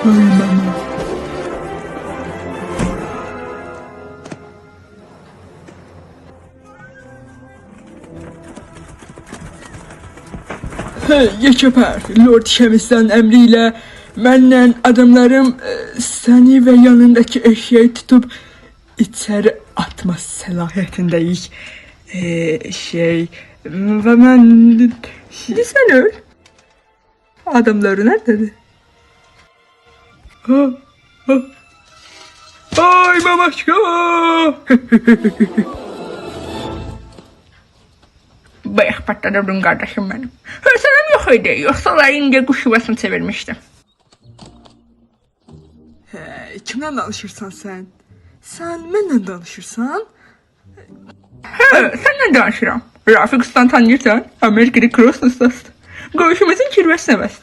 Ay mama. Yekeper, Lord Şemis'ten emriyle məndən adamlarım səni və yanındakı eşeği tutup içeri atma səlahiyyətindəyik. Və mən... Şimdi sən öl. Adamları nerededir? Ay mamaşka! Bayaq patladırdın kardeşim benim. Hırsızım yok idi. Yoksa da indi kuş yuvasını çevirmiştim. Kimden danışırsan sen? Sen mənlə danışırsan? Senden danışıram. Rafik Ustan tanıyırsan. Amerika'da cross ustasıdır. Görüşümüzün kirvesine bastı.